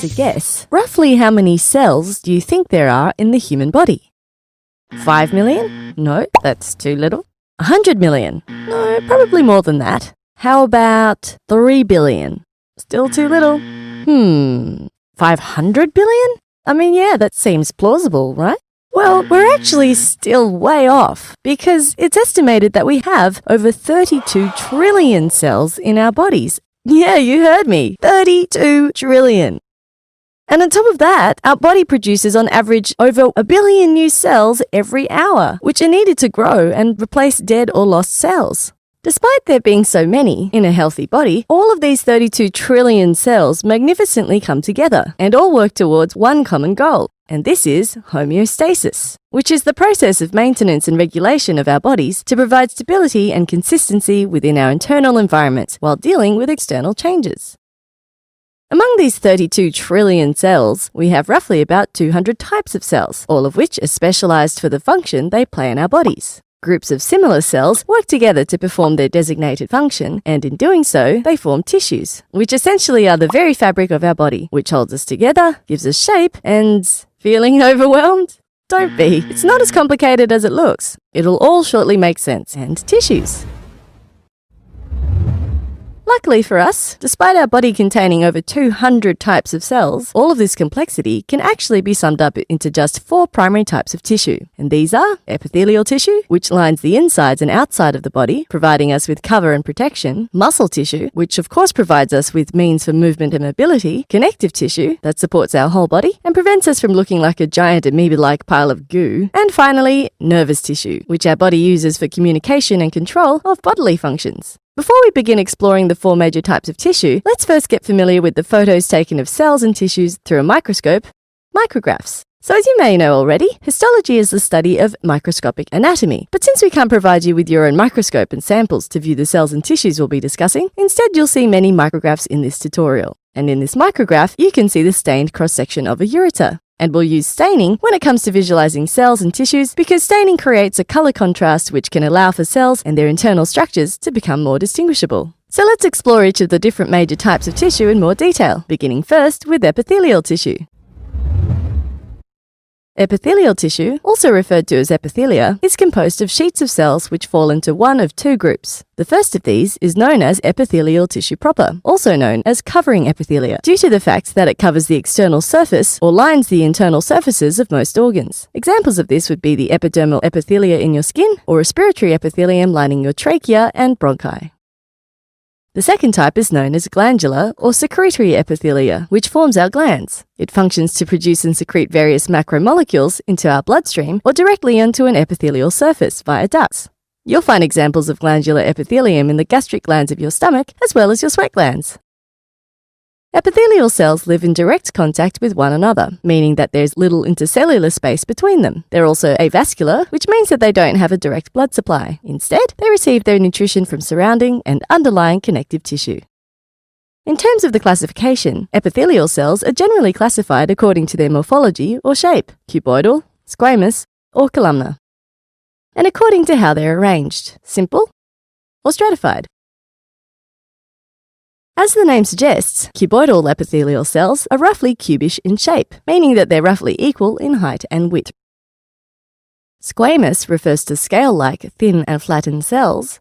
to guess, roughly how many cells do you think there are in the human body? 5 million? No, that's too little. 100 million? No, probably more than that. How about 3 billion? Still too little. 500 billion? I mean, yeah, that seems plausible, right? Well, we're actually still way off because it's estimated that we have over 32 trillion cells in our bodies. Yeah, you heard me. 32 trillion. And on top of that, our body produces on average over 1 billion new cells every hour, which are needed to grow and replace dead or lost cells. Despite there being so many in a healthy body, all of these 32 trillion cells magnificently come together and all work towards one common goal, and this is homeostasis, which is the process of maintenance and regulation of our bodies to provide stability and consistency within our internal environment while dealing with external changes. Among these 32 trillion cells, we have roughly about 200 types of cells, all of which are specialized for the function they play in our bodies. Groups of similar cells work together to perform their designated function, and in doing so, they form tissues, which essentially are the very fabric of our body, which holds us together, gives us shape, and feeling overwhelmed? Don't be. It's not as complicated as it looks. It'll all shortly make sense. And tissues. Luckily for us, despite our body containing over 200 types of cells, all of this complexity can actually be summed up into just 4 primary types of tissue. And these are epithelial tissue, which lines the insides and outside of the body, providing us with cover and protection; muscle tissue, which of course provides us with means for movement and mobility; connective tissue, that supports our whole body and prevents us from looking like a giant amoeba-like pile of goo; and finally, nervous tissue, which our body uses for communication and control of bodily functions. Before we begin exploring the 4 major types of tissue, let's first get familiar with the photos taken of cells and tissues through a microscope, micrographs. So as you may know already, histology is the study of microscopic anatomy. But since we can't provide you with your own microscope and samples to view the cells and tissues we'll be discussing, instead you'll see many micrographs in this tutorial. And in this micrograph, you can see the stained cross-section of a ureter. And we'll use staining when it comes to visualizing cells and tissues because staining creates a color contrast which can allow for cells and their internal structures to become more distinguishable. So let's explore each of the different major types of tissue in more detail, beginning first with epithelial tissue. Epithelial tissue, also referred to as epithelia, is composed of sheets of cells which fall into one of 2 groups. The first of these is known as epithelial tissue proper, also known as covering epithelia, due to the fact that it covers the external surface or lines the internal surfaces of most organs. Examples of this would be the epidermal epithelia in your skin or respiratory epithelium lining your trachea and bronchi. The second type is known as glandular or secretory epithelia, which forms our glands. It functions to produce and secrete various macromolecules into our bloodstream or directly onto an epithelial surface via ducts. You'll find examples of glandular epithelium in the gastric glands of your stomach, as well as your sweat glands. Epithelial cells live in direct contact with one another, meaning that there's little intercellular space between them. They're also avascular, which means that they don't have a direct blood supply. Instead, they receive their nutrition from surrounding and underlying connective tissue. In terms of the classification, epithelial cells are generally classified according to their morphology or shape, cuboidal, squamous, or columnar, and according to how they're arranged, simple or stratified. As the name suggests, cuboidal epithelial cells are roughly cubish in shape, meaning that they're roughly equal in height and width. Squamous refers to scale-like, thin and flattened cells,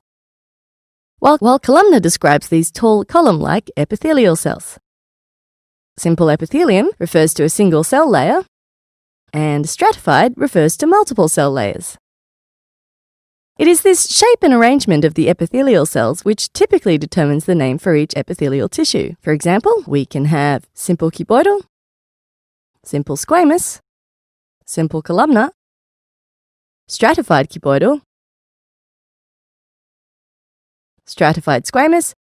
while columnar describes these tall, column-like epithelial cells. Simple epithelium refers to a single cell layer, and stratified refers to multiple cell layers. It is this shape and arrangement of the epithelial cells which typically determines the name for each epithelial tissue. For example, we can have simple cuboidal, simple squamous, simple columnar, stratified cuboidal, stratified squamous,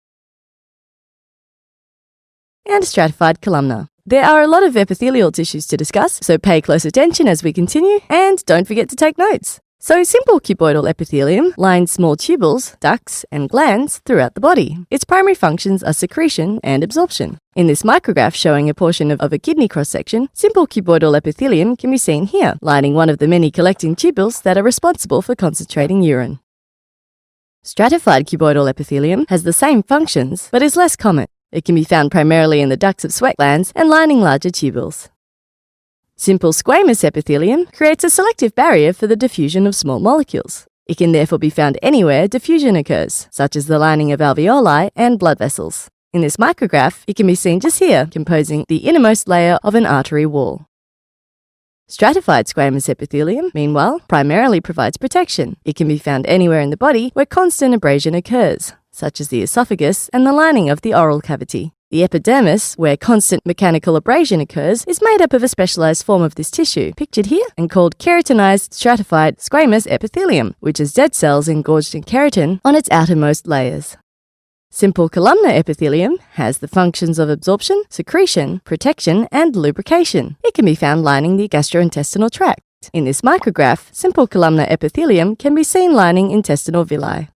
and stratified columnar. There are a lot of epithelial tissues to discuss, so pay close attention as we continue, and don't forget to take notes. So simple cuboidal epithelium lines small tubules, ducts, and glands throughout the body. Its primary functions are secretion and absorption. In this micrograph showing a portion of a kidney cross-section, simple cuboidal epithelium can be seen here, lining one of the many collecting tubules that are responsible for concentrating urine. Stratified cuboidal epithelium has the same functions, but is less common. It can be found primarily in the ducts of sweat glands and lining larger tubules. Simple squamous epithelium creates a selective barrier for the diffusion of small molecules. It can therefore be found anywhere diffusion occurs, such as the lining of alveoli and blood vessels. In this micrograph, it can be seen just here, composing the innermost layer of an artery wall. Stratified squamous epithelium, meanwhile, primarily provides protection. It can be found anywhere in the body where constant abrasion occurs, such as the esophagus and the lining of the oral cavity. The epidermis, where constant mechanical abrasion occurs, is made up of a specialized form of this tissue, pictured here, and called keratinized stratified squamous epithelium, which is dead cells engorged in keratin on its outermost layers. Simple columnar epithelium has the functions of absorption, secretion, protection, and lubrication. It can be found lining the gastrointestinal tract. In this micrograph, simple columnar epithelium can be seen lining intestinal villi.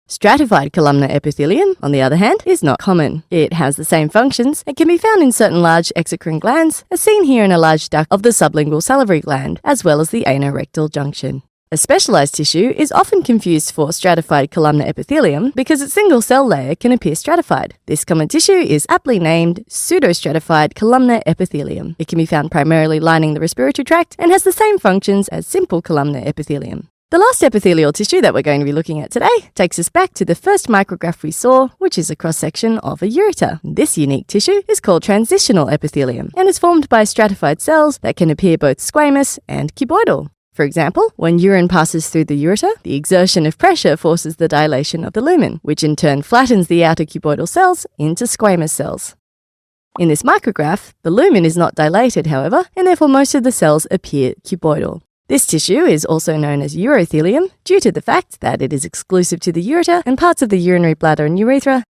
Stratified columnar epithelium, on the other hand, is not common. It has the same functions and can be found in certain large exocrine glands, as seen here in a large duct of the sublingual salivary gland, as well as the anorectal junction. A specialized tissue is often confused for stratified columnar epithelium because its single cell layer can appear stratified. This common tissue is aptly named pseudostratified columnar epithelium. It can be found primarily lining the respiratory tract and has the same functions as simple columnar epithelium. The last epithelial tissue that we're going to be looking at today takes us back to the first micrograph we saw, which is a cross-section of a ureter. This unique tissue is called transitional epithelium and is formed by stratified cells that can appear both squamous and cuboidal. For example, when urine passes through the ureter, the exertion of pressure forces the dilation of the lumen, which in turn flattens the outer cuboidal cells into squamous cells. In this micrograph, the lumen is not dilated, however, and therefore most of the cells appear cuboidal. This tissue is also known as urothelium due to the fact that it is exclusive to the ureter and parts of the urinary bladder and urethra,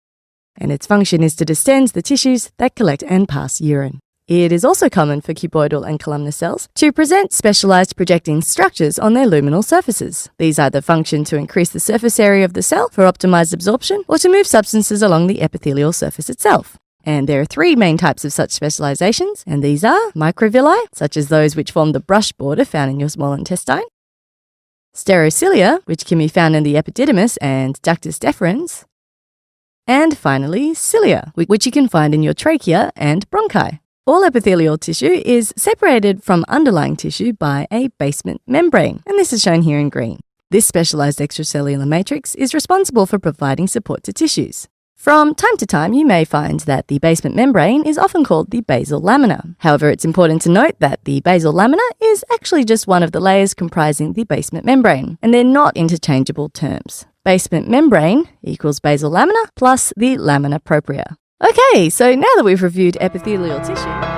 and its function is to distend the tissues that collect and pass urine. It is also common for cuboidal and columnar cells to present specialized projecting structures on their luminal surfaces. These either function to increase the surface area of the cell for optimized absorption or to move substances along the epithelial surface itself. And there are three main types of such specializations, and these are microvilli, such as those which form the brush border found in your small intestine, sterocilia, which can be found in the epididymis and ductus deferens, and finally cilia, which you can find in your trachea and bronchi. All epithelial tissue is separated from underlying tissue by a basement membrane, and this is shown here in green. This specialized extracellular matrix is responsible for providing support to tissues. From time to time, you may find that the basement membrane is often called the basal lamina. However, it's important to note that the basal lamina is actually just one of the layers comprising the basement membrane, and they're not interchangeable terms. Basement membrane equals basal lamina plus the lamina propria. Okay, so now that we've reviewed epithelial tissue,